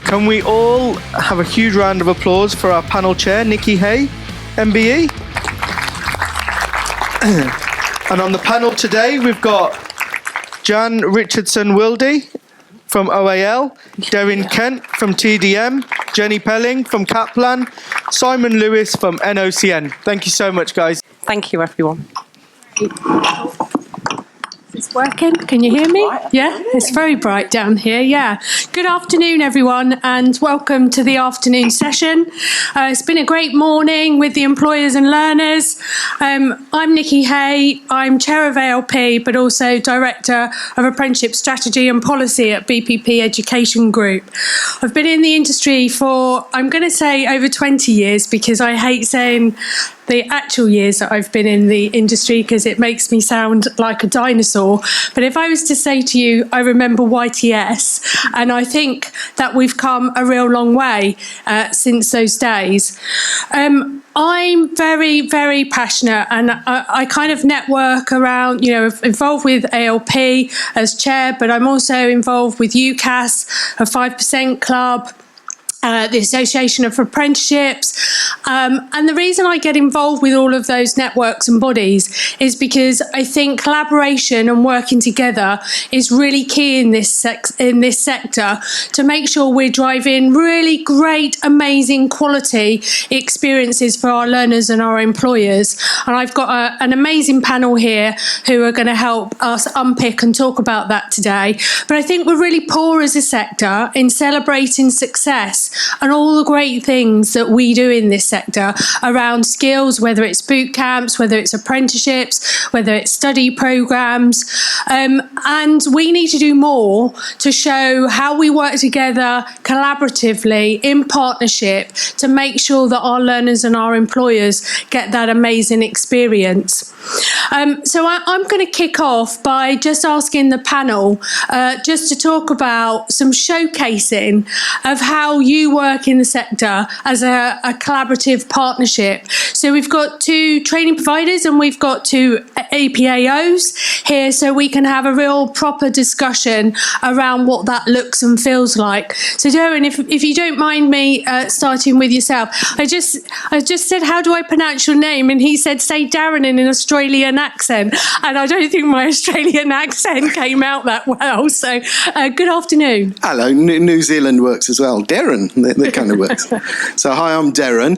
Can we all have a huge round of applause for our panel chair, Nikki Hay, MBE? And on the panel today, we've got Jan Richardson-Wildy from OAL, Deryn Kent from TDM, Jenny Pelling from Kaplan, Simon Lewis from NOCN. Thank you so much, guys. Thank you, everyone. It's working. Can you hear me? Yeah, it's very bright down here. Yeah. Good afternoon, everyone, and welcome to the afternoon session. It's been a great morning with the employers and learners. I'm Nikki Hay. I'm chair of ALP, but also director of apprenticeship strategy and policy at BPP Education Group. I've been in the industry for, I'm going to say, over 20 years, because I hate saying the actual years that I've been in the industry because it makes me sound like a dinosaur. But if I was to say to you, I remember YTS, and I think that we've come a real long way since those days. I'm very, very passionate, and I kind of network around, involved with ALP as chair, but I'm also involved with UCAS, a 5% club, the Association of Apprenticeships. And the reason I get involved with all of those networks and bodies is because I think collaboration and working together is really key in this sector to make sure we're driving really great, amazing quality experiences for our learners and our employers. And I've got an amazing panel here who are going to help us unpick and talk about that today. But I think we're really poor as a sector in celebrating success and all the great things that we do in this sector around skills, whether it's boot camps, whether it's apprenticeships, whether it's study programmes. And we need to do more to show how we work together collaboratively in partnership to make sure that our learners and our employers get that amazing experience. So I'm going to kick off by just asking the panel just to talk about some showcasing of how you work in the sector as a collaborative partnership. So we've got two training providers and we've got two EPAOs here, so we can have a real proper discussion around what that looks and feels like. So Deryn, if you don't mind me starting with yourself, I just said, how do I pronounce your name? And he said, say Darren in an Australian accent. And I don't think my Australian accent came out that well. So good afternoon. Hello, New Zealand works as well. Deryn, that kind of works. So hi, I'm Deryn.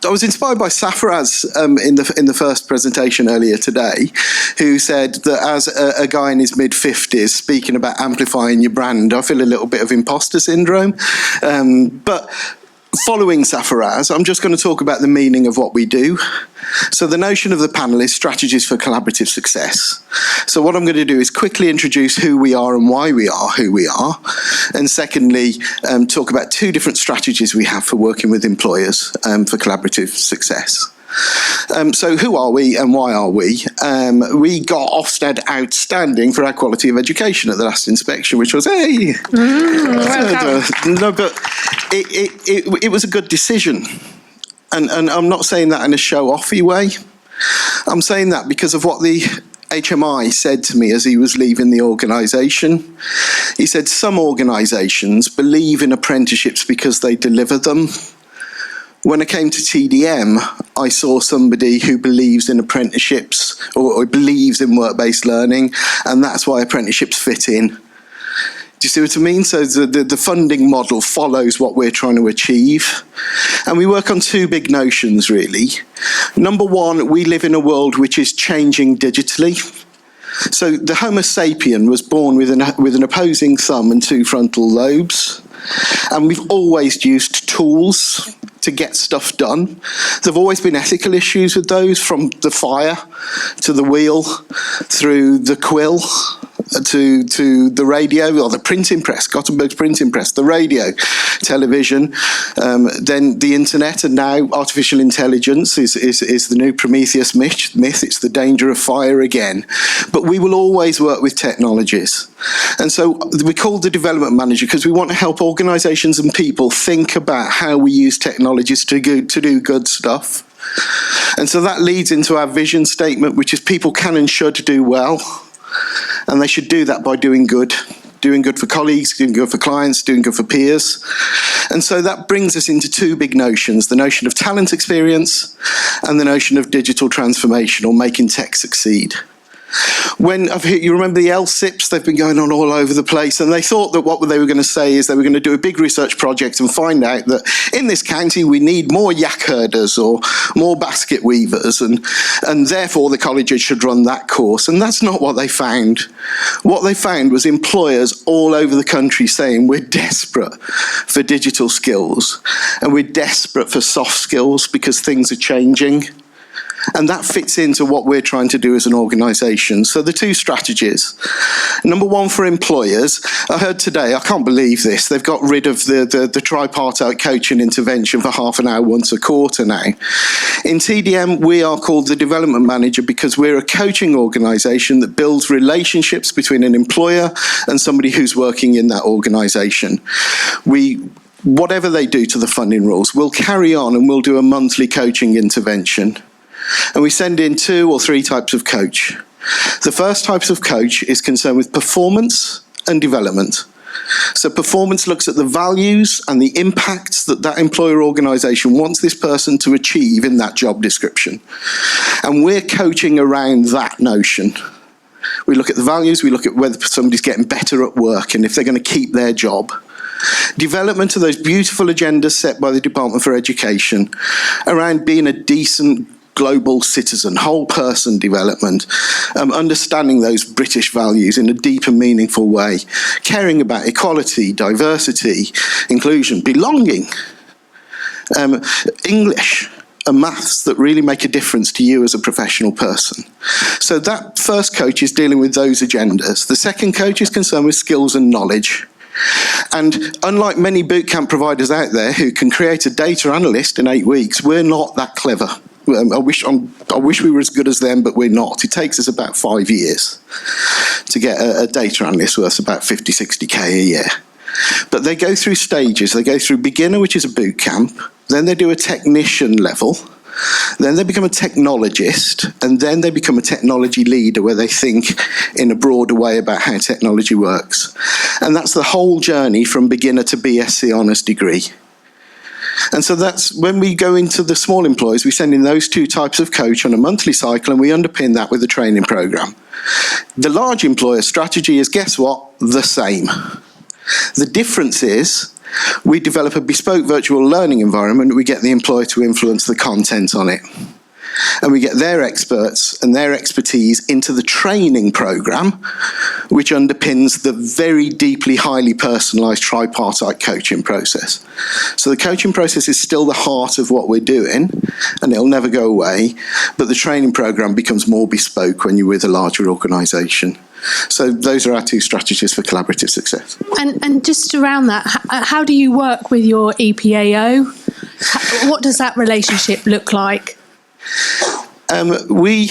I was inspired by Safaraz in the first presentation earlier today, who said that as a guy in his mid-50s speaking about amplifying your brand, I feel a little bit of imposter syndrome. But following Safaraz, I'm just going to talk about the meaning of what we do. So the notion of the panel is strategies for collaborative success. So what I'm going to do is quickly introduce who we are and why we are who we are. And secondly, talk about two different strategies we have for working with employers for collaborative success. So who are we and why are we? We got Ofsted Outstanding for our quality of education at the last inspection, which was, hey! No, but it was a good decision. And I'm not saying that in a show-offy way. I'm saying that because of what the HMI said to me as he was leaving the organisation. He said some organisations believe in apprenticeships because they deliver them. When I came to TDM, I saw somebody who believes in apprenticeships or believes in work-based learning, and that's why apprenticeships fit in. Do you see what I mean? So the funding model follows what we're trying to achieve. And we work on two big notions, really. Number one, we live in a world which is changing digitally. So the Homo sapien was born with an opposing thumb and two frontal lobes. And we've always used tools to get stuff done. There have always been ethical issues with those, from the fire to the wheel, through the quill, to the radio, or the printing press, Gutenberg's printing press, the radio, television, then the internet, and now artificial intelligence is the new Prometheus myth. It's the danger of fire again. But we will always work with technologies. And so we call the development manager because we want to help organisations and people think about how we use technologies to do good stuff. And so that leads into our vision statement, which is people can and should do well. And they should do that by doing good. doing good for colleagues, doing good for clients, doing good for peers. And so that brings us into two big notions, the notion of talent experience and the notion of digital transformation, or making tech succeed. You remember the LSIPs, they've been going on all over the place, and they thought that what they were going to say is they were going to do a big research project and find out that in this county we need more yak herders or more basket weavers, and therefore the colleges should run that course. And that's not what they found. What they found was employers all over the country saying we're desperate for digital skills and we're desperate for soft skills because things are changing. And that fits into what we're trying to do as an organisation. So the two strategies. Number one, for employers, I heard today, I can't believe this, they've got rid of the tripartite coaching intervention for half an hour once a quarter now. In TDM, we are called the Development Manager because we're a coaching organisation that builds relationships between an employer and somebody who's working in that organisation. Whatever they do to the funding rules, we'll carry on and we'll do a monthly coaching intervention. And we send in 2 or 3 types of coach. The first type of coach is concerned with performance and development. So performance looks at the values and the impacts that employer organisation wants this person to achieve in that job description. And we're coaching around that notion. We look at the values, we look at whether somebody's getting better at work and if they're going to keep their job. Development of those beautiful agendas set by the Department for Education around being a decent global citizen, whole person development, understanding those British values in a deep and meaningful way, caring about equality, diversity, inclusion, belonging, English and maths that really make a difference to you as a professional person. So that first coach is dealing with those agendas. The second coach is concerned with skills and knowledge. And unlike many bootcamp providers out there who can create a data analyst in 8 weeks, we're not that clever. I wish we were as good as them, but we're not. It takes us about 5 years to get a data analyst worth about 50, 60k a year. But they go through stages. They go through beginner, which is a boot camp. Then they do a technician level. Then they become a technologist. And then they become a technology leader where they think in a broader way about how technology works. And that's the whole journey from beginner to BSc honours degree. And so that's when we go into the small employers, we send in those 2 types of coach on a monthly cycle and we underpin that with a training programme. The large employer strategy is, guess what? The same. The difference is we develop a bespoke virtual learning environment, we get the employer to influence the content on it. And we get their experts and their expertise into the training programme, which underpins the very deeply, highly personalised tripartite coaching process. So the coaching process is still the heart of what we're doing, and it'll never go away, but the training programme becomes more bespoke when you're with a larger organisation. So those are our 2 strategies for collaborative success. And just around that, how do you work with your EPAO? What does that relationship look like? We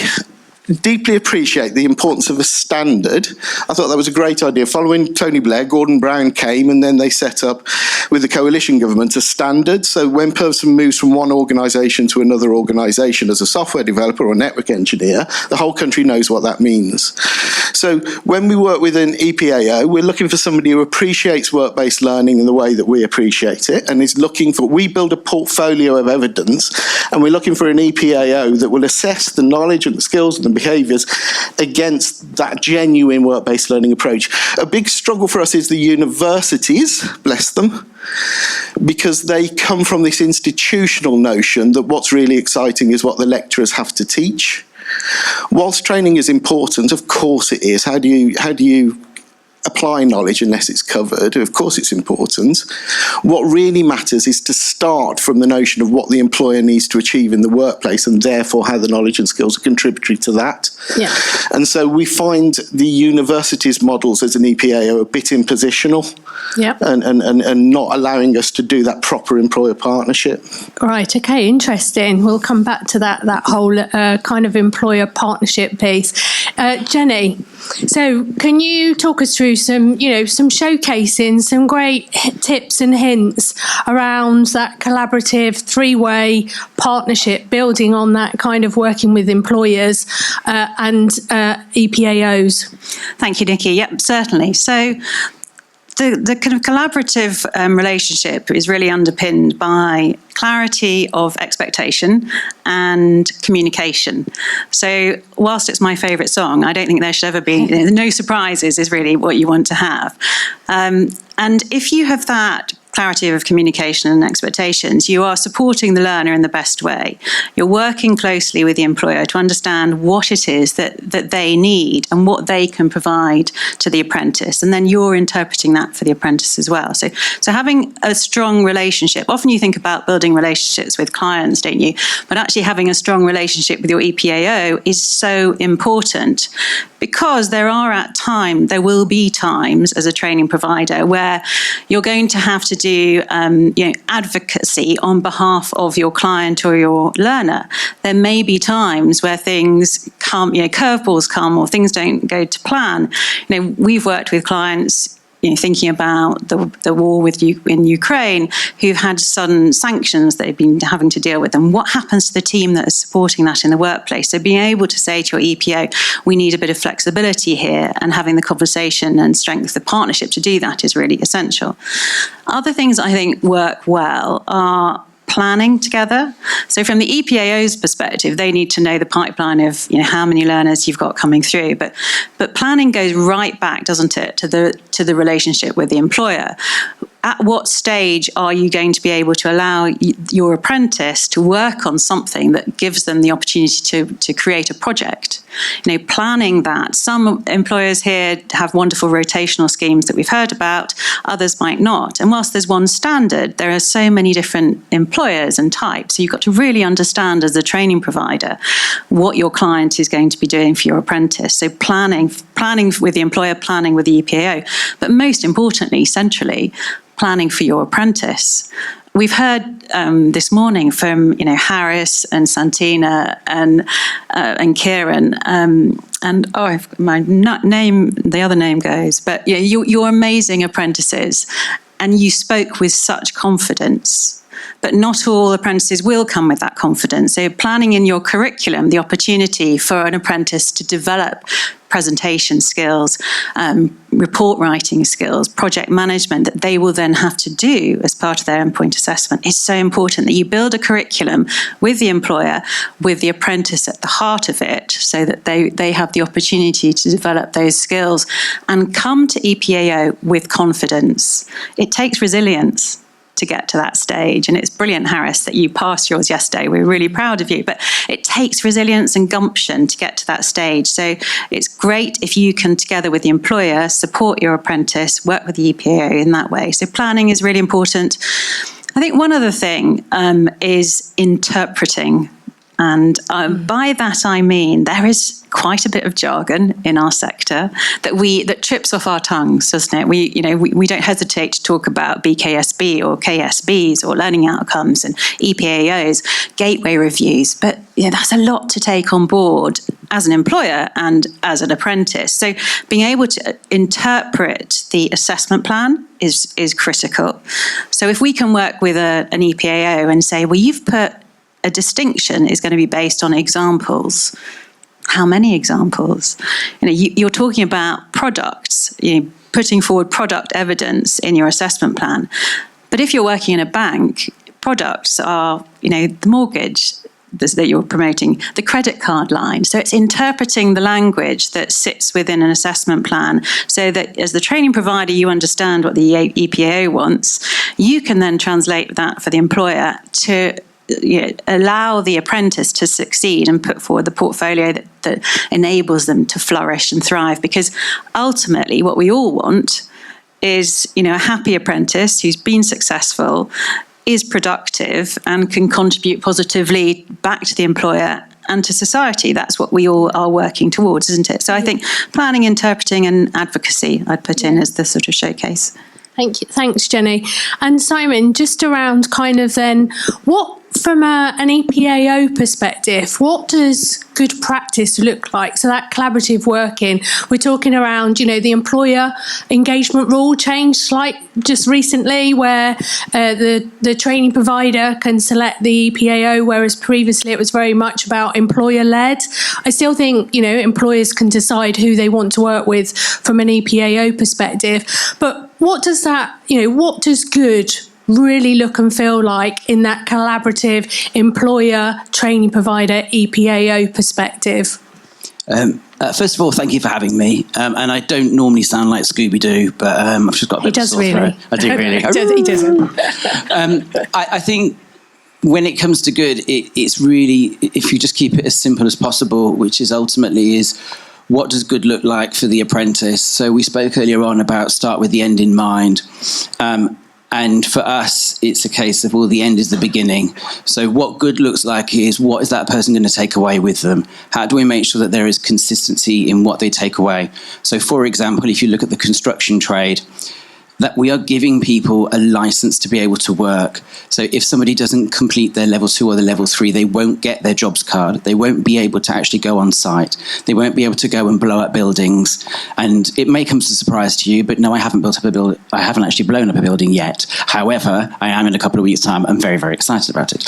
deeply appreciate the importance of a standard. I thought that was a great idea. Following Tony Blair, Gordon Brown came and then they set up with the coalition government a standard. So when a person moves from one organisation to another organisation as a software developer or network engineer, the whole country knows what that means. So when we work with an EPAO, we're looking for somebody who appreciates work-based learning in the way that we appreciate it and is looking for, we build a portfolio of evidence and we're looking for an EPAO that will assess the knowledge and the skills and the behaviours against that genuine work-based learning approach. A big struggle for us is the universities, bless them, because they come from this institutional notion that what's really exciting is what the lecturers have to teach. Whilst training is important, of course it is. How do you apply knowledge unless it's covered? Of course it's important. What really matters is to start from the notion of what the employer needs to achieve in the workplace and therefore how the knowledge and skills are contributory to that. Yeah. And so we find the universities' models as an EPAO a bit impositional. Yep. And not allowing us to do that proper employer partnership. Right, okay, interesting. We'll come back to that whole kind of employer partnership piece. Jenny, so can you talk us through some showcasing, some great tips and hints around that collaborative 3-way partnership, building on that kind of working with employers and EPAOs? Thank you, Nikki. Yep, certainly. So the kind of collaborative relationship is really underpinned by clarity of expectation and communication. So whilst it's my favourite song, I don't think there should ever be, no surprises is really what you want to have. And if you have that clarity of communication and expectations, you are supporting the learner in the best way. You're working closely with the employer to understand what it is that they need and what they can provide to the apprentice. And then you're interpreting that for the apprentice as well. So having a strong relationship, often you think about building relationships with clients, don't you? But actually having a strong relationship with your EPAO is so important, because there will be times as a training provider where you're going to have to do advocacy on behalf of your client or your learner. There may be times where things come, curveballs come, or things don't go to plan. We've worked with clients, thinking about the war in Ukraine, who've had sudden sanctions they've been having to deal with, and what happens to the team that is supporting that in the workplace. So being able to say to your EPO, we need a bit of flexibility here, and having the conversation and strength of the partnership to do that is really essential. Other things I think work well are planning together. So from the EPAO's perspective, they need to know the pipeline of how many learners you've got coming through. But planning goes right back, doesn't it, to the relationship with the employer. At what stage are you going to be able to allow your apprentice to work on something that gives them the opportunity to create a project? Planning that. Some employers here have wonderful rotational schemes that we've heard about, others might not. And whilst there's one standard, there are so many different employers and types. So you've got to really understand as a training provider what your client is going to be doing for your apprentice. So planning with the employer, planning with the EPAO, but most importantly, centrally, planning for your apprentice. We've heard this morning from Harris and Santina and Kieran my name, the other name goes, but you're amazing apprentices, and you spoke with such confidence. But not all apprentices will come with that confidence. So planning in your curriculum the opportunity for an apprentice to develop presentation skills, report writing skills, project management that they will then have to do as part of their endpoint assessment is so important, that you build a curriculum with the employer, with the apprentice at the heart of it, so that they have the opportunity to develop those skills and come to EPAO with confidence. It takes resilience to get to that stage. And it's brilliant, Harris, that you passed yours yesterday. We're really proud of you. But it takes resilience and gumption to get to that stage. So it's great if you can, together with the employer, support your apprentice, work with the EPAO in that way. So planning is really important. I think one other thing is interpreting. And by that I mean there is quite a bit of jargon in our sector that trips off our tongues, doesn't it? We don't hesitate to talk about BKSB or KSBs or learning outcomes and EPAOs, gateway reviews, but that's a lot to take on board as an employer and as an apprentice. So being able to interpret the assessment plan is critical. So if we can work with an EPAO and say, well, you've put a distinction is going to be based on examples. How many examples? You're talking about products, putting forward product evidence in your assessment plan. But if you're working in a bank, products are, the mortgage that you're promoting, the credit card line. So it's interpreting the language that sits within an assessment plan so that as the training provider, you understand what the EPAO wants. You can then translate that for the employer to allow the apprentice to succeed and put forward the portfolio that enables them to flourish and thrive. Because ultimately what we all want is, a happy apprentice who's been successful, is productive and can contribute positively back to the employer and to society. That's what we all are working towards, isn't it? So I think planning, interpreting and advocacy I'd put in as the sort of showcase. Thank you. Thanks, Jenny. And Simon, just around kind of then, what from an EPAO perspective, what does good practice look like? So that collaborative working, we're talking around, the employer engagement rule changed just recently, where the training provider can select the EPAO, whereas previously it was very much about employer-led. I still think, employers can decide who they want to work with from an EPAO perspective, but what does that, what does good really look and feel like in that collaborative employer, training provider, EPAO perspective? First of all, thank you for having me. And I don't normally sound like Scooby-Doo, but I've just got a bit of a sore throat. I do really. He doesn't. I think when it comes to good, it's really, if you just keep it as simple as possible, which is ultimately is, what does good look like for the apprentice? So we spoke earlier on about start with the end in mind. And for us, it's a case of, well, the end is the beginning. So what good looks like is, what is that person going to take away with them? How do we make sure that there is consistency in what they take away? So, for example, if you look at the construction trade, that we are giving people a license to be able to work. So if somebody doesn't complete their level 2 or the level 3, they won't get their jobs card. They won't be able to actually go on site. They won't be able to go and blow up buildings. And it may come as a surprise to you, but no, I haven't built up a building. I haven't actually blown up a building yet. However, I am in a couple of weeks' time. I'm very, very excited about it.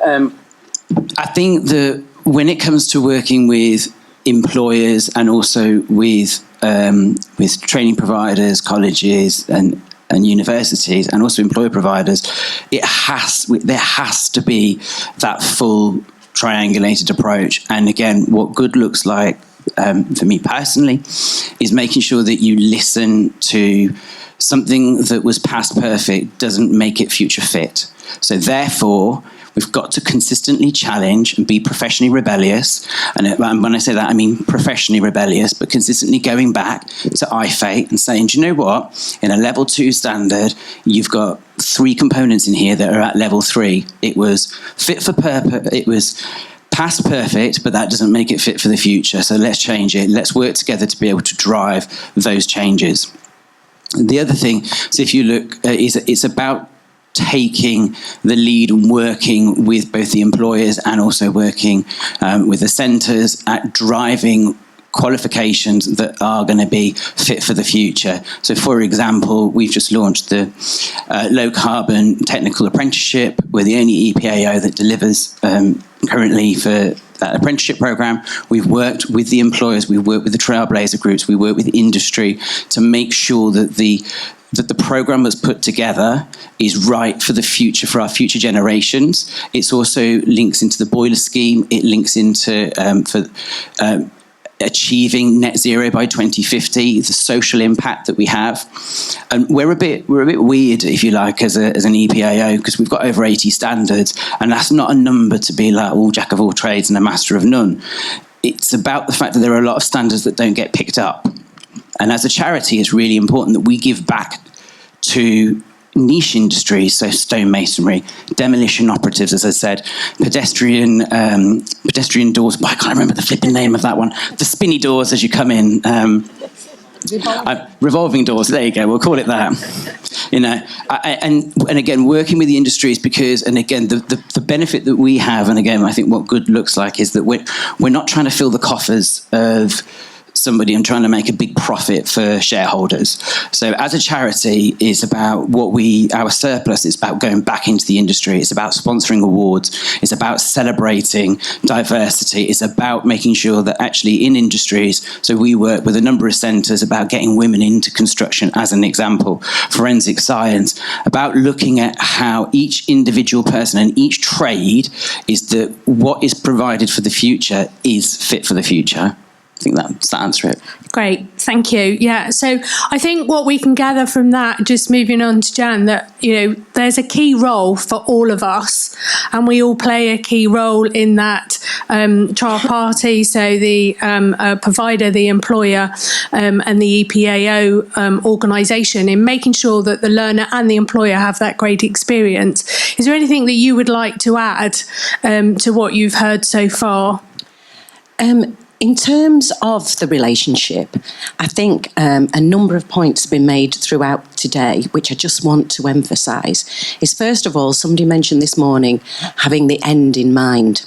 I think that when it comes to working with employers and also with training providers, colleges and universities, and also employer providers, there has to be that full triangulated approach. And again, what good looks like for me personally is making sure that you listen to something that was past perfect doesn't make it future fit. So therefore, we've got to consistently challenge and be professionally rebellious. And when I say that, I mean professionally rebellious, but consistently going back to IFATE and saying, do you know what? In a level 2 standard, you've got 3 components in here that are at level 3. It was fit for purpose. It was past perfect, but that doesn't make it fit for the future. So let's change it. Let's work together to be able to drive those changes. The other thing, so if you look, it's about taking the lead and working with both the employers and also working with the centres at driving qualifications that are going to be fit for the future. So, for example, we've just launched the low carbon technical apprenticeship. We're the only EPAO that delivers currently for that apprenticeship program. We've worked with the employers, we've worked with the trailblazer groups, we work with industry to make sure that the program that's put together is right for the future, for our future generations. It's also links into the boiler scheme. It links into achieving net zero by 2050, the social impact that we have. And we're a bit weird, if you like, as an EPAO, because we've got over 80 standards, and that's not a number to be like, all jack of all trades and a master of none. It's about the fact that there are a lot of standards that don't get picked up. And as a charity, it's really important that we give back to niche industries, so stonemasonry, demolition operatives, as I said, pedestrian doors. I can't remember the flipping name of that one. The spinny doors as you come in. Revolving doors. There you go. We'll call it that. And again, working with the industries because, and again, the benefit that we have, and again, I think what good looks like is that we're not trying to fill the coffers of somebody and trying to make a big profit for shareholders. So as a charity is about our surplus is about going back into the industry. It's about sponsoring awards. It's about celebrating diversity. It's about making sure that actually in industries, so we work with a number of centres about getting women into construction as an example, forensic science, about looking at how each individual person and each trade is that what is provided for the future is fit for the future. I think that's the answer it. Great, thank you. Yeah, so I think what we can gather from that, just moving on to Jan, that there's a key role for all of us, and we all play a key role in that trial party. So the provider, the employer, and the EPAO organisation in making sure that the learner and the employer have that great experience. Is there anything that you would like to add to what you've heard so far? In terms of the relationship, I think a number of points have been made throughout today, which I just want to emphasise, is first of all, somebody mentioned this morning, having the end in mind.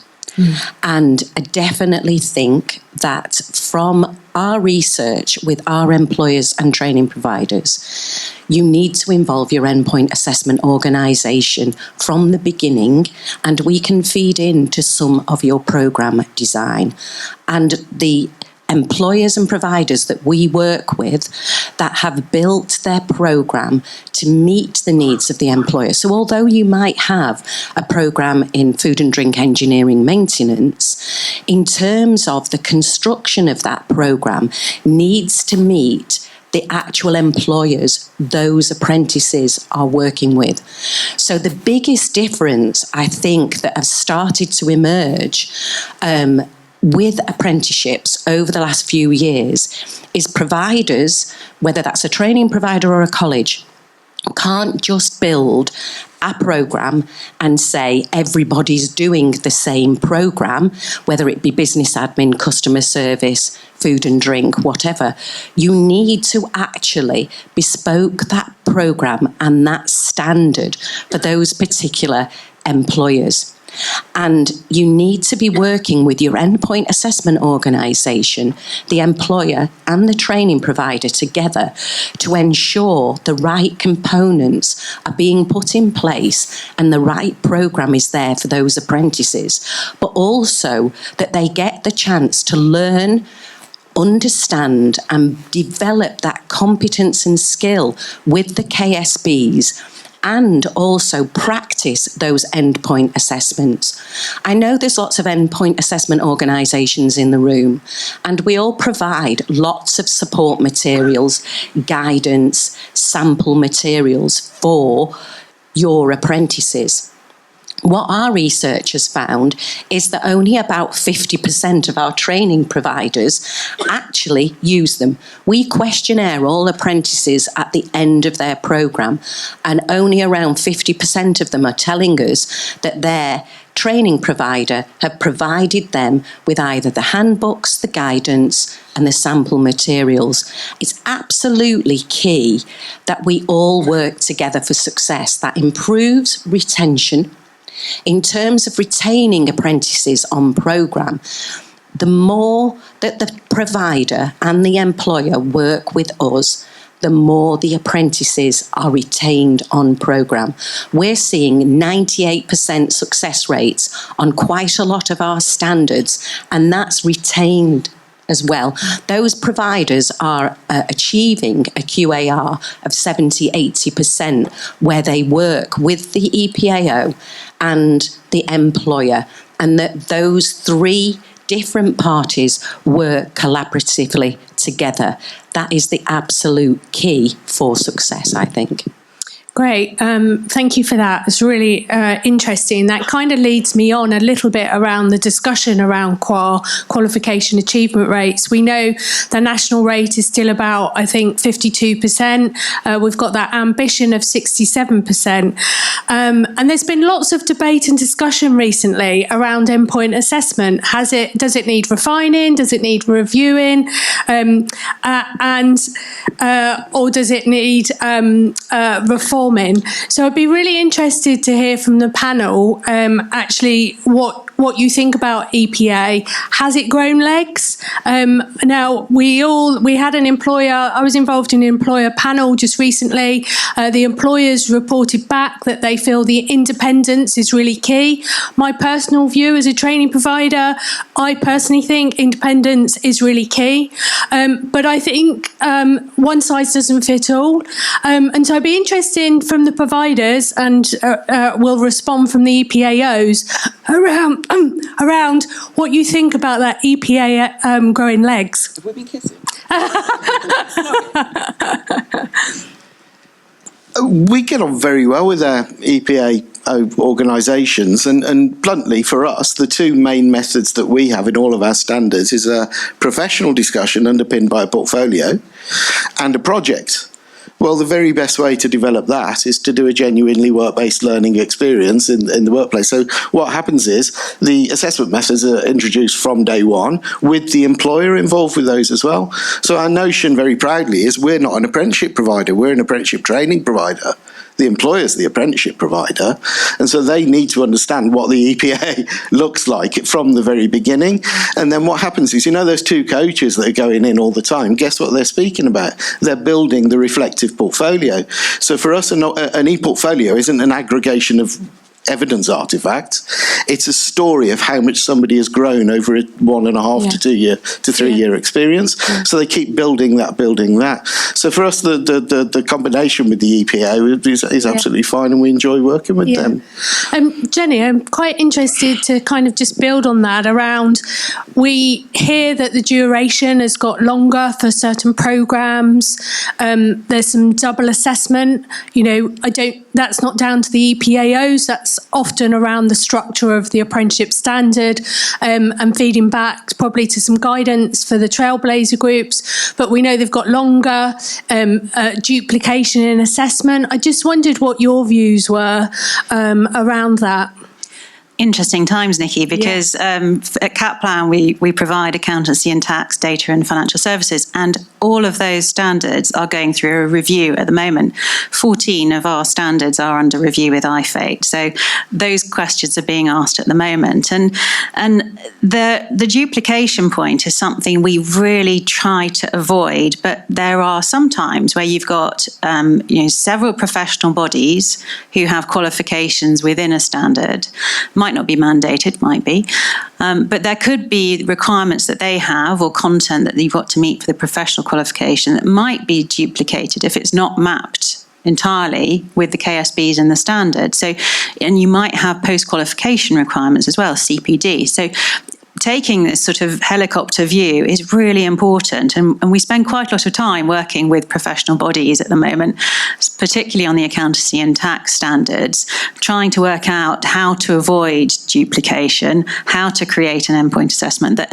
And I definitely think that from our research with our employers and training providers, you need to involve your endpoint assessment organisation from the beginning, and we can feed into some of your programme design. And the employers and providers that we work with that have built their programme to meet the needs of the employer. So although you might have a programme in food and drink engineering maintenance, in terms of the construction of that programme needs to meet the actual employers those apprentices are working with. So the biggest difference, I think, that has started to emerge with apprenticeships over the last few years is providers, whether that's a training provider or a college, can't just build a programme and say everybody's doing the same programme, whether it be business admin, customer service, food and drink, whatever. You need to actually bespoke that programme and that standard for those particular employers. And you need to be working with your endpoint assessment organisation, the employer and the training provider together to ensure the right components are being put in place and the right programme is there for those apprentices, but also that they get the chance to learn, understand and develop that competence and skill with the KSBs and also practice those endpoint assessments. I know there's lots of endpoint assessment organisations in the room, and we all provide lots of support materials, guidance, sample materials for your apprentices. What our research has found is that only about 50% of our training providers actually use them. We questionnaire all apprentices at the end of their programme, and only around 50% of them are telling us that their training provider have provided them with either the handbooks, the guidance and the sample materials. It's absolutely key that we all work together for success. That improves retention. In terms of retaining apprentices on programme, the more that the provider and the employer work with us, the more the apprentices are retained on programme. We're seeing 98% success rates on quite a lot of our standards, and that's retained as well. Those providers are achieving a QAR of 70-80% where they work with the EPAO and the employer, and that those three different parties work collaboratively together. That is the absolute key for success, I think. Great. Thank you for that. It's really interesting. That kind of leads me on a little bit around the discussion around qualification achievement rates. We know the national rate is still about, I think, 52%. We've got that ambition of 67%. And there's been lots of debate and discussion recently around endpoint assessment. Does it need refining? Does it need reviewing? Or does it need reforming? So I'd be really interested to hear from the panel actually what you think about EPA. Has it grown legs? Now we had an employer. I was involved in an employer panel just recently. The employers reported back that they feel the independence is really key. My personal view as a training provider, I personally think independence is really key. But I think one size doesn't fit all. And so I'd be interested from the providers, and will respond from the EPAOs around what you think about that EPA growing legs. Have we been kissing? We get on very well with our EPA organisations, and bluntly for us, the two main methods that we have in all of our standards is a professional discussion underpinned by a portfolio and a project. Well, the very best way to develop that is to do a genuinely work-based learning experience in the workplace. So what happens is the assessment methods are introduced from day one with the employer involved with those as well. So our notion very proudly is we're not an apprenticeship provider, we're an apprenticeship training provider. The employer's the apprenticeship provider, and so they need to understand what the EPA looks like from the very beginning. And then what happens is, those two coaches that are going in all the time, guess what they're speaking about? They're building the reflective portfolio. So for us, an e-portfolio isn't an aggregation of evidence artifact. It's a story of how much somebody has grown over a 1.5 to 2 year to 3 year experience. So they keep building that. So for us, the combination with the EPAO is absolutely fine, and we enjoy working with them. Jenny, I'm quite interested to kind of just build on that around, we hear that the duration has got longer for certain programs. There's some double assessment. That's not down to the EPAOs, that's often around the structure of the apprenticeship standard, and feeding back probably to some guidance for the trailblazer groups. But we know they've got longer, duplication in assessment. I just wondered what your views were around that. Interesting times, Nikki, because at Kaplan we provide accountancy and tax, data and financial services, and all of those standards are going through a review at the moment. 14 of our standards are under review with IFATE, so those questions are being asked at the moment. And the duplication point is something we really try to avoid, but there are some times where you've got several professional bodies who have qualifications within a standard. Might not be mandated, might be, but there could be requirements that they have or content that you've got to meet for the professional qualification that might be duplicated if it's not mapped entirely with the KSBs and the standard. So, and you might have post-qualification requirements as well, CPD. So taking this sort of helicopter view is really important, and we spend quite a lot of time working with professional bodies at the moment, particularly on the accountancy and tax standards, trying to work out how to avoid duplication, how to create an endpoint assessment that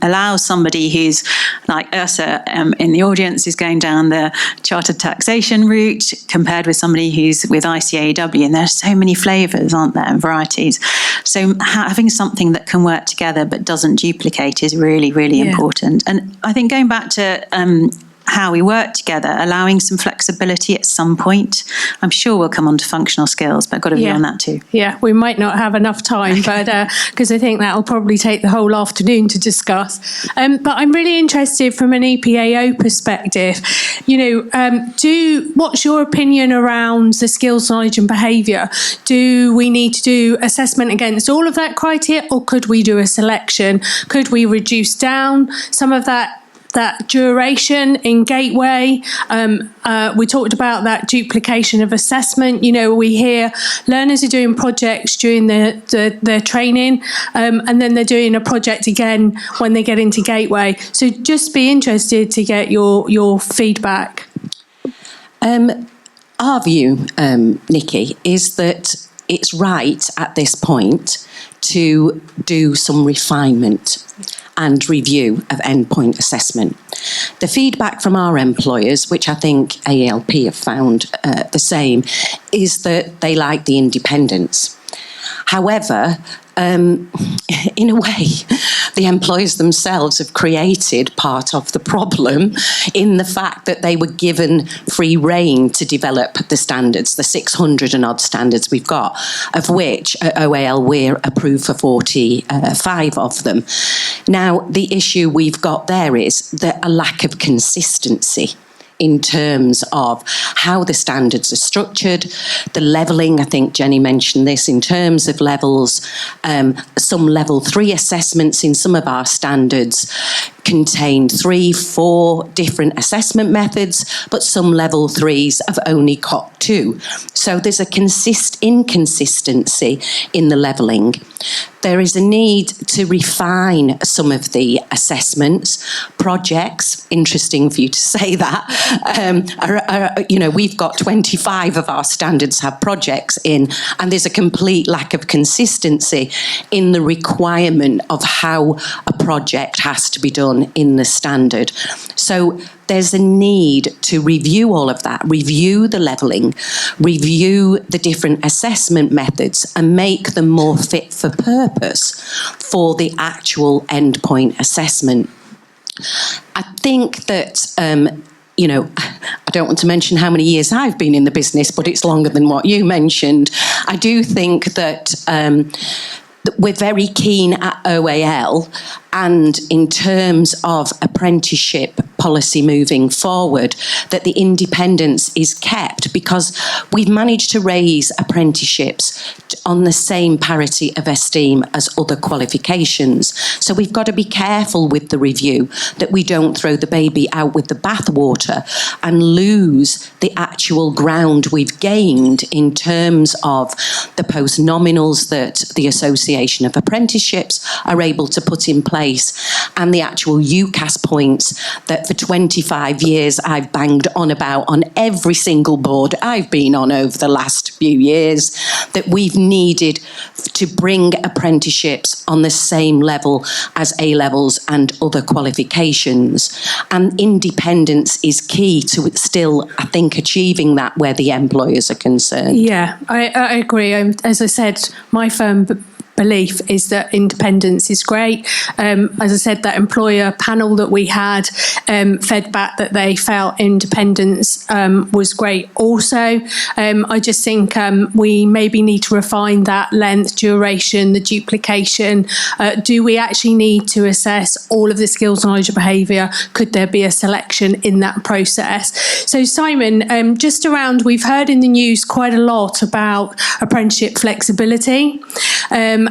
allows somebody who's like Ursa in the audience who's going down the chartered taxation route compared with somebody who's with ICAEW, and there's so many flavours, aren't there, and varieties. So having something that can work together but doesn't duplicate is really, really important. And I think going back to how we work together, allowing some flexibility at some point. I'm sure we'll come on to functional skills, but I've got a view on that too. Yeah, we might not have enough time, but because I think that'll probably take the whole afternoon to discuss. But I'm really interested from an EPAO perspective, what's your opinion around the skills, knowledge and behaviour? Do we need to do assessment against all of that criteria, or could we do a selection? Could we reduce down some of that duration in Gateway? We talked about that duplication of assessment. We hear learners are doing projects during their training, and then they're doing a project again when they get into Gateway. So just be interested to get your feedback. Our view, Nikki, is that it's right at this point to do some refinement and review of endpoint assessment. The feedback from our employers, which I think AELP have found the same, is that they like the independence. However, in a way, the employers themselves have created part of the problem in the fact that they were given free rein to develop the standards, the 600 and odd standards we've got, of which at OAL we're approved for 45 of them. Now, the issue we've got there is a lack of consistency in terms of how the standards are structured, the levelling. I think Jenny mentioned this in terms of levels. Some level 3 assessments in some of our standards contain 3-4 different assessment methods, but some level 3s have only got 2. So there's a inconsistency in the levelling. There is a need to refine some of the assessments. Projects, interesting for you to say that, we've got 25 of our standards have projects in, and there's a complete lack of consistency in the requirement of how a project has to be done in the standard. So there's a need to review all of that, review the levelling, review the different assessment methods and make them more fit for purpose for the actual endpoint assessment. I think that, I don't want to mention how many years I've been in the business, but it's longer than what you mentioned. I do think that we're very keen at OAL, and in terms of apprenticeship policy moving forward, that the independence is kept, because we've managed to raise apprenticeships on the same parity of esteem as other qualifications. So we've got to be careful with the review that we don't throw the baby out with the bathwater and lose the actual ground we've gained in terms of the post-nominals that the Association of Apprenticeships are able to put in place and the actual UCAS points that for 25 years I've banged on about on every single board I've been on over the last few years, that we've needed to bring apprenticeships on the same level as A-levels and other qualifications. And independence is key to still, I think, achieving that where the employers are concerned. Yeah, I agree. As I said, my firm belief is that independence is great. As I said, that employer panel that we had fed back that they felt independence was great also. I just think we maybe need to refine that length, duration, the duplication. Do we actually need to assess all of the skills, knowledge and behaviour? Could there be a selection in that process? So Simon, just around, we've heard in the news quite a lot about apprenticeship flexibility.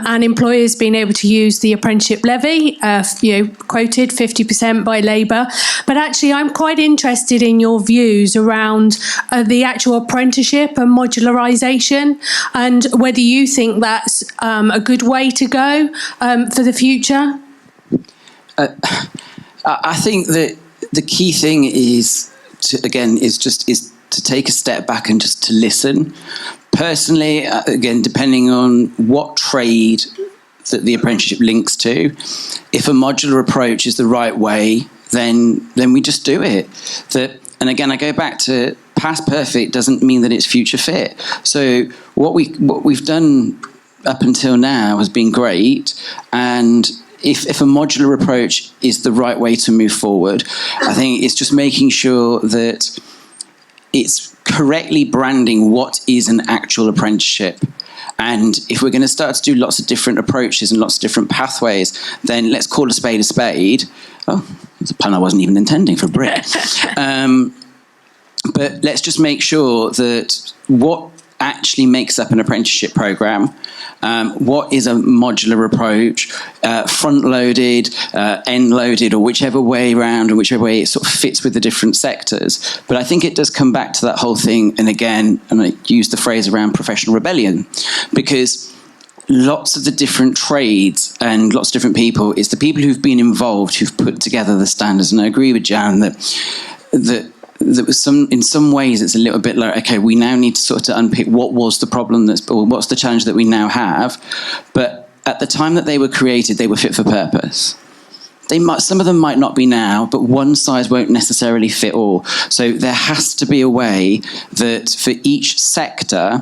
And employers being able to use the apprenticeship levy, quoted 50% by Labour. But actually, I'm quite interested in your views around the actual apprenticeship and modularisation, and whether you think that's a good way to go for the future. I think that the key thing is to take a step back and just to listen. Personally, again, depending on what trade that the apprenticeship links to, if a modular approach is the right way, then we just do it. And again, I go back to past perfect doesn't mean that it's future fit. So what we've done up until now has been great, and if a modular approach is the right way to move forward, I think it's just making sure that it's correctly branding what is an actual apprenticeship. And if we're going to start to do lots of different approaches and lots of different pathways, then let's call a spade a spade. Oh, it's a pun I wasn't even intending for Brit. But let's just make sure that what actually makes up an apprenticeship program, what is a modular approach, front-loaded, end-loaded, or whichever way around, or whichever way it sort of fits with the different sectors. But I think it does come back to that whole thing, and again, and I use the phrase around professional rebellion, because lots of the different trades and lots of different people, it's the people who've been involved who've put together the standards. And I agree with Jan that was in some ways it's a little bit like, okay, we now need to sort of unpick what was the problem or what's the challenge that we now have. But at the time that they were created, they were fit for purpose. Some of them might not be now, but one size won't necessarily fit all. So there has to be a way that for each sector,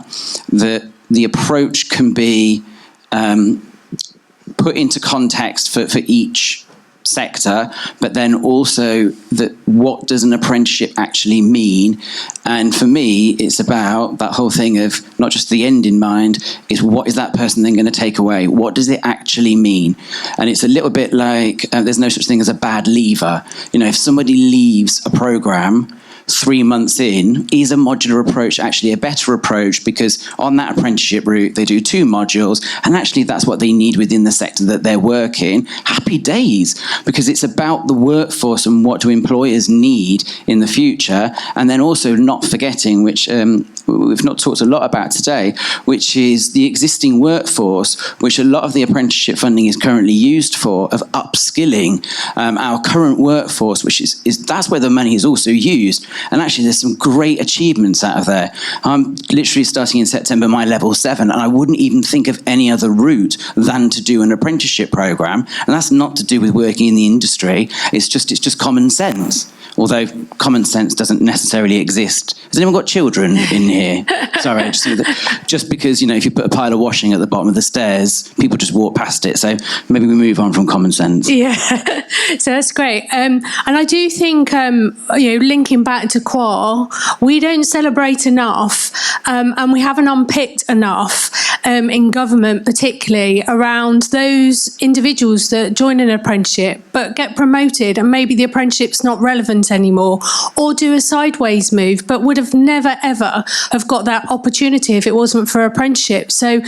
that the approach can be put into context for each sector, but then also that what does an apprenticeship actually mean? And for me, it's about that whole thing of not just the end in mind, is what is that person then going to take away? What does it actually mean? And it's a little bit like there's no such thing as a bad leaver. If somebody leaves a program 3 months in, is a modular approach actually a better approach? Because on that apprenticeship route, they do 2 modules, and actually that's what they need within the sector that they're working. Happy days, because it's about the workforce and what do employers need in the future. And then also not forgetting, which we've not talked a lot about today, which is the existing workforce, which a lot of the apprenticeship funding is currently used for, of upskilling our current workforce, which is that's where the money is also used. And actually, there's some great achievements out of there. I'm literally starting in September my level 7, and I wouldn't even think of any other route than to do an apprenticeship program. And that's not to do with working in the industry. It's just common sense. Although common sense doesn't necessarily exist. Has anyone got children in here? Sorry, just because, if you put a pile of washing at the bottom of the stairs, people just walk past it. So maybe we move on from common sense. Yeah, so that's great. And I do think, linking back to QAR, we don't celebrate enough, and we haven't unpicked enough in government, particularly around those individuals that join an apprenticeship but get promoted, and maybe the apprenticeship's not relevant anymore, or do a sideways move, but would have never ever have got that opportunity if it wasn't for apprenticeship. So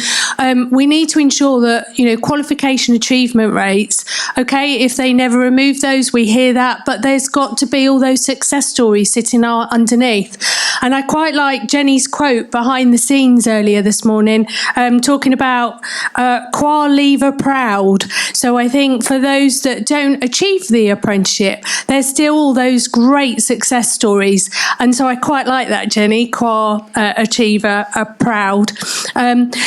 we need to ensure that, qualification achievement rates, okay, if they never remove those, we hear that, but there's got to be all those success stories sitting underneath. And I quite like Jenny's quote behind the scenes earlier this morning, talking about QAR leaver proud. So I think for those that don't achieve the apprenticeship, there's still all those great success stories. And so I quite like that, Jenny, QAR achiever proud.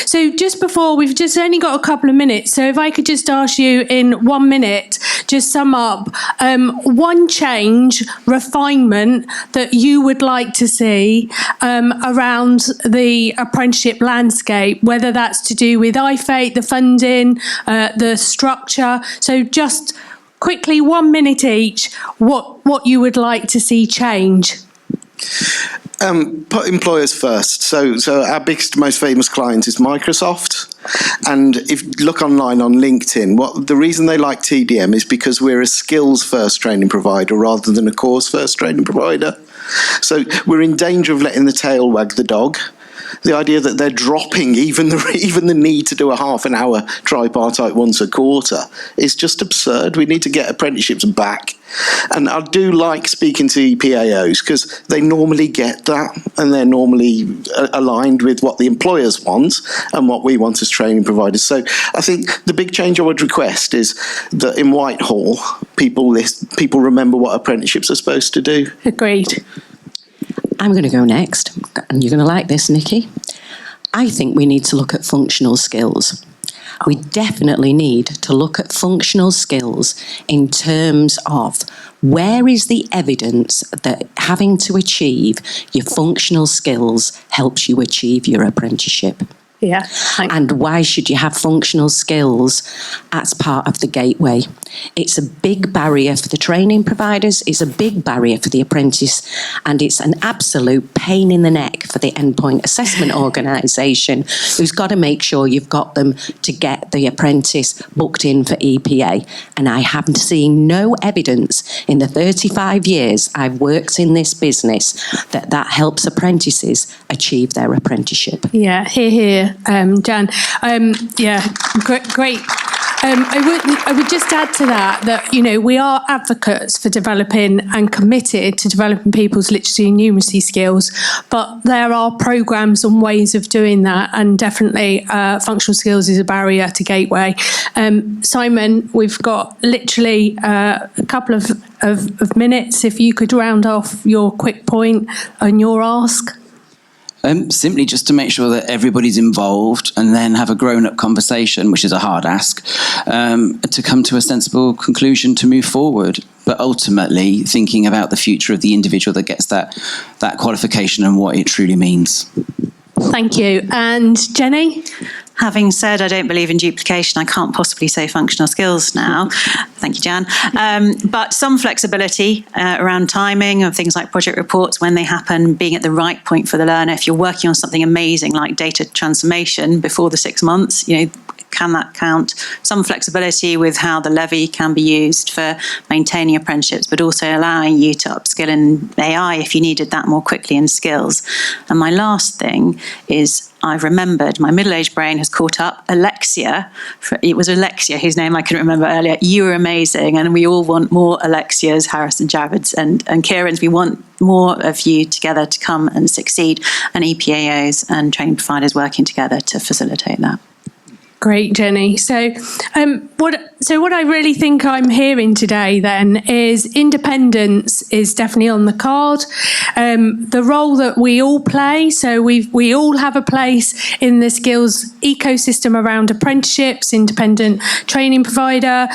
So just before, we've just only got a couple of minutes. So if I could just ask you in 1 minute, just sum up one change, refinement that you would like to see around the apprenticeship landscape, whether that's to do with IFATE, the funding, the structure. So just quickly, 1 minute each, what you would like to see change. Put employers first. So our biggest, most famous client is Microsoft. And if you look online on LinkedIn, the reason they like TDM is because we're a skills-first training provider rather than a course-first training provider. So we're in danger of letting the tail wag the dog. The idea that they're dropping even the need to do a half an hour tripartite once a quarter is just absurd. We need to get apprenticeships back. And I do like speaking to EPAOs because they normally get that, and they're normally aligned with what the employers want and what we want as training providers. So I think the big change I would request is that in Whitehall, people remember what apprenticeships are supposed to do. Agreed. I'm going to go next, and you're going to like this, Nikki. I think we need to look at functional skills. We definitely need to look at functional skills in terms of where is the evidence that having to achieve your functional skills helps you achieve your apprenticeship. Yeah. And why should you have functional skills as part of the gateway? It's a big barrier for the training providers, it's a big barrier for the apprentice, and it's an absolute pain in the neck for the endpoint assessment organisation who's got to make sure you've got them to get the apprentice booked in for EPA. And I haven't seen no evidence in the 35 years I've worked in this business that helps apprentices achieve their apprenticeship. Yeah, here. Jan. Yeah, great. I would just add to that, we are advocates for developing and committed to developing people's literacy and numeracy skills, but there are programmes and ways of doing that, and definitely functional skills is a barrier to gateway. Simon, we've got literally a couple of minutes. If you could round off your quick point and your ask. Simply just to make sure that everybody's involved and then have a grown-up conversation, which is a hard ask, to come to a sensible conclusion to move forward. But ultimately, thinking about the future of the individual that gets that qualification and what it truly means. Thank you. And Jenny? Having said I don't believe in duplication, I can't possibly say functional skills now. Thank you, Jan. But some flexibility around timing of things like project reports when they happen, being at the right point for the learner. If you're working on something amazing like data transformation before the 6 months, can that count? Some flexibility with how the levy can be used for maintaining apprenticeships, but also allowing you to upskill in AI if you needed that more quickly in skills. And my last thing is I've remembered, my middle-aged brain has caught up, Alexia. It was Alexia, whose name I couldn't remember earlier. You were amazing, and we all want more Alexias, Harris and Javids and Kierans. We want more of you together to come and succeed, and EPAOs and training providers working together to facilitate that. Great, Jenny. So what I really think I'm hearing today then is independence is definitely on the card. The role that we all play, so we all have a place in the skills ecosystem around apprenticeships, independent training provider,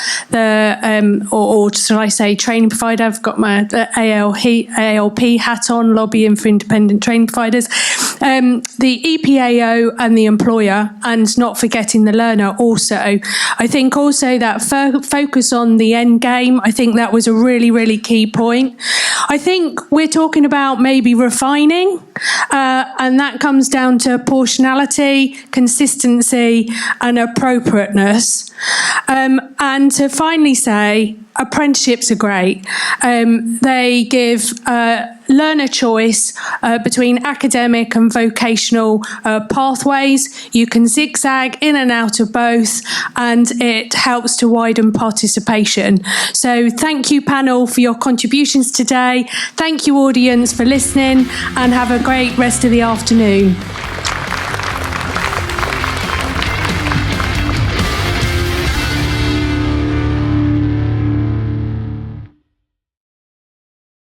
or should I say training provider? I've got my ALP hat on, lobbying for independent training providers. the EPAO and the employer, and not forgetting the learner also. I think also that focus on the end game, I think that was a really, really key point. I think we're talking about maybe refining, and that comes down to proportionality, consistency, and appropriateness. And to finally say, apprenticeships are great. They give learner choice between academic and vocational pathways. You can zigzag in and out of both, and it helps to widen participation. So thank you, panel, for your contributions today. Thank you, audience, for listening, and have a great rest of the afternoon.